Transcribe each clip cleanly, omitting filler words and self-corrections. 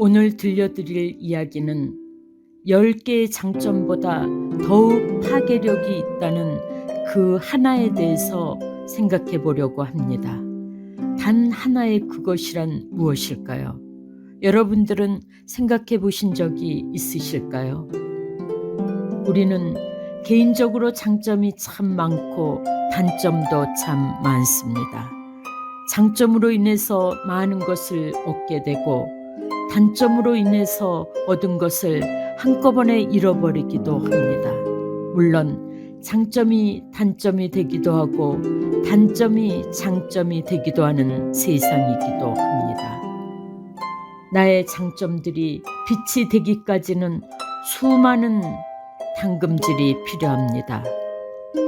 오늘 들려드릴 이야기는 10개의 장점보다 더욱 파괴력이 있다는 그 하나에 대해서 생각해 보려고 합니다. 단 하나의 그것이란 무엇일까요? 여러분들은 생각해 보신 적이 있으실까요? 우리는 개인적으로 장점이 참 많고 단점도 참 많습니다. 장점으로 인해서 많은 것을 얻게 되고 단점으로 인해서 얻은 것을 한꺼번에 잃어버리기도 합니다. 물론 장점이 단점이 되기도 하고 단점이 장점이 되기도 하는 세상이기도 합니다. 나의 장점들이 빛이 되기까지는 수많은 당금질이 필요합니다.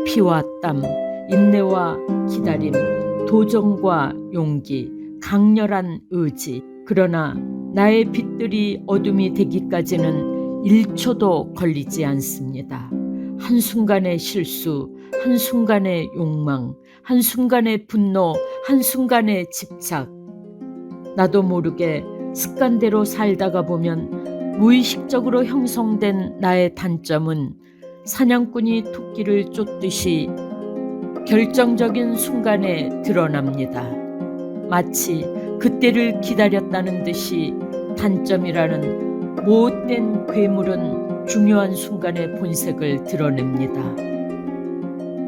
피와 땀, 인내와 기다림, 도전과 용기, 강렬한 의지. 그러나 나의 빛들이 어둠이 되기까지는 1초도 걸리지 않습니다. 한순간의 실수, 한순간의 욕망, 한순간의 분노, 한순간의 집착. 나도 모르게 습관대로 살다가 보면 무의식적으로 형성된 나의 단점은 사냥꾼이 토끼를 쫓듯이 결정적인 순간에 드러납니다. 마치 그때를 기다렸다는 듯이 단점이라는 못된 괴물은 중요한 순간에 본색을 드러냅니다.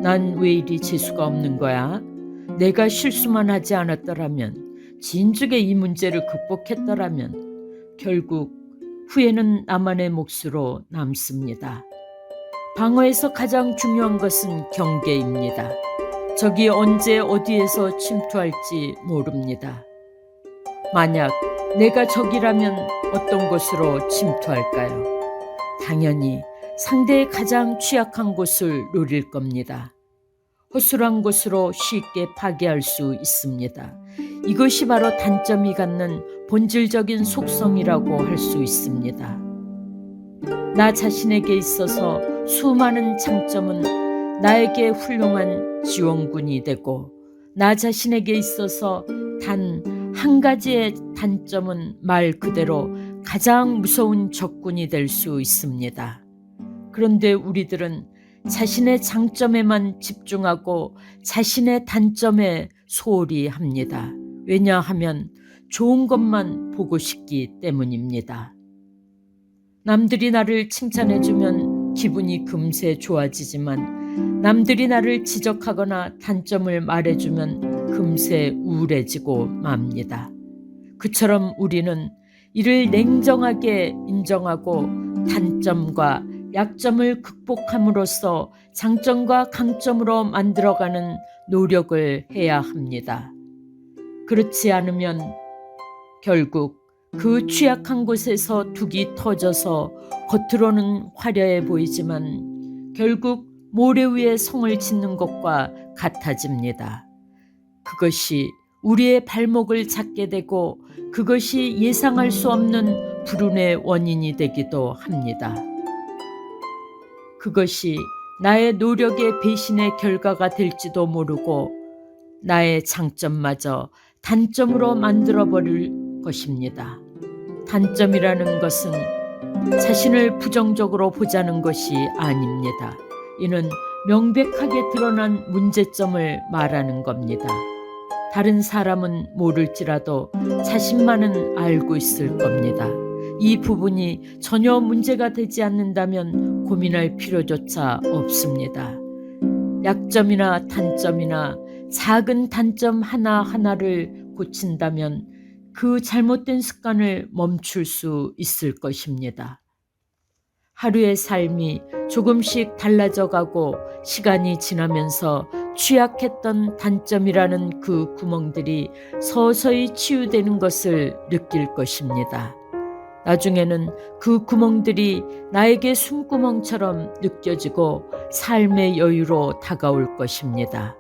난 왜 이리 재수가 없는 거야? 내가 실수만 하지 않았더라면, 진즉에 이 문제를 극복했더라면 결국 후회는 나만의 몫으로 남습니다. 방어에서 가장 중요한 것은 경계입니다. 적이 언제 어디에서 침투할지 모릅니다. 만약 내가 적이라면 어떤 곳으로 침투할까요? 당연히 상대의 가장 취약한 곳을 노릴 겁니다. 허술한 곳으로 쉽게 파괴할 수 있습니다. 이것이 바로 단점이 갖는 본질적인 속성이라고 할 수 있습니다. 나 자신에게 있어서 수많은 장점은 나에게 훌륭한 지원군이 되고, 나 자신에게 있어서 단 한 가지의 단점은 말 그대로 가장 무서운 적군이 될 수 있습니다. 그런데 우리들은 자신의 장점에만 집중하고 자신의 단점에 소홀히 합니다. 왜냐하면 좋은 것만 보고 싶기 때문입니다. 남들이 나를 칭찬해주면 기분이 금세 좋아지지만 남들이 나를 지적하거나 단점을 말해주면 금세 우울해지고 맙니다. 그처럼 우리는 이를 냉정하게 인정하고 단점과 약점을 극복함으로써 장점과 강점으로 만들어가는 노력을 해야 합니다. 그렇지 않으면 결국 그 취약한 곳에서 둑이 터져서 겉으로는 화려해 보이지만 결국 모래 위에 성을 짓는 것과 같아집니다. 그것이 우리의 발목을 잡게 되고 그것이 예상할 수 없는 불운의 원인이 되기도 합니다. 그것이 나의 노력의 배신의 결과가 될지도 모르고 나의 장점마저 단점으로 만들어버릴 것입니다. 단점이라는 것은 자신을 부정적으로 보자는 것이 아닙니다. 이는 명백하게 드러난 문제점을 말하는 겁니다. 다른 사람은 모를지라도 자신만은 알고 있을 겁니다. 이 부분이 전혀 문제가 되지 않는다면 고민할 필요조차 없습니다. 약점이나 단점이나 작은 단점 하나하나를 고친다면 그 잘못된 습관을 멈출 수 있을 것입니다. 하루의 삶이 조금씩 달라져 가고 시간이 지나면서 취약했던 단점이라는 그 구멍들이 서서히 치유되는 것을 느낄 것입니다. 나중에는 그 구멍들이 나에게 숨구멍처럼 느껴지고 삶의 여유로 다가올 것입니다.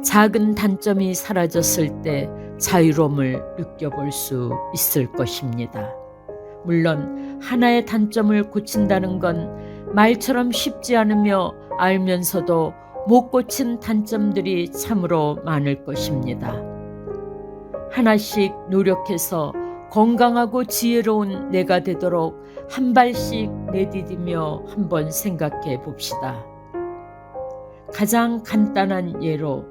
작은 단점이 사라졌을 때 자유로움을 느껴볼 수 있을 것입니다. 물론 하나의 단점을 고친다는 건 말처럼 쉽지 않으며 알면서도 못 고친 단점들이 참으로 많을 것입니다. 하나씩 노력해서 건강하고 지혜로운 내가 되도록 한 발씩 내디디며 한번 생각해 봅시다. 가장 간단한 예로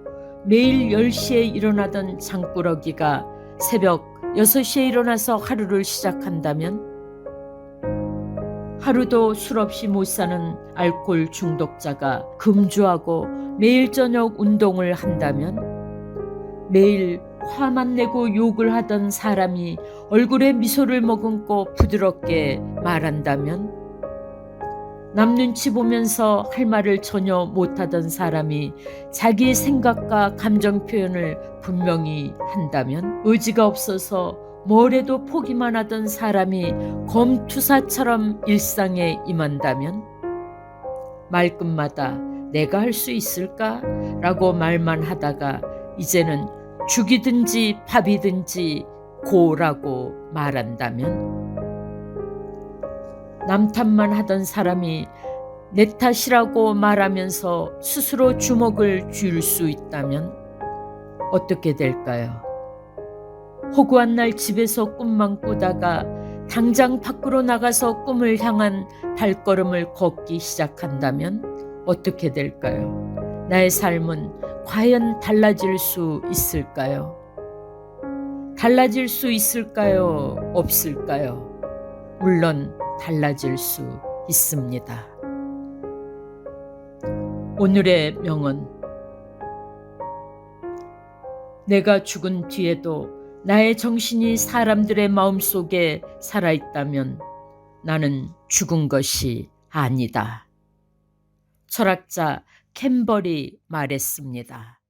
매일 10시에 일어나던 장꾸러기가 새벽 6시에 일어나서 하루를 시작한다면, 하루도 술 없이 못 사는 알코올 중독자가 금주하고 매일 저녁 운동을 한다면, 매일 화만 내고 욕을 하던 사람이 얼굴에 미소를 머금고 부드럽게 말한다면, 남 눈치 보면서 할 말을 전혀 못하던 사람이 자기 생각과 감정 표현을 분명히 한다면, 의지가 없어서 뭘 해도 포기만 하던 사람이 검투사처럼 일상에 임한다면, 말끝마다 내가 할 수 있을까? 라고 말만 하다가 이제는 죽이든지 밥이든지 고라고 말한다면, 남 탓만 하던 사람이 내 탓이라고 말하면서 스스로 주먹을 쥘 수 있다면 어떻게 될까요? 허구한 날 집에서 꿈만 꾸다가 당장 밖으로 나가서 꿈을 향한 발걸음을 걷기 시작한다면 어떻게 될까요? 나의 삶은 과연 달라질 수 있을까요? 달라질 수 있을까요? 없을까요? 물론 달라질 수 있습니다. 오늘의 명언. 내가 죽은 뒤에도 나의 정신이 사람들의 마음속에 살아있다면 나는 죽은 것이 아니다. 철학자 캠벌이 말했습니다.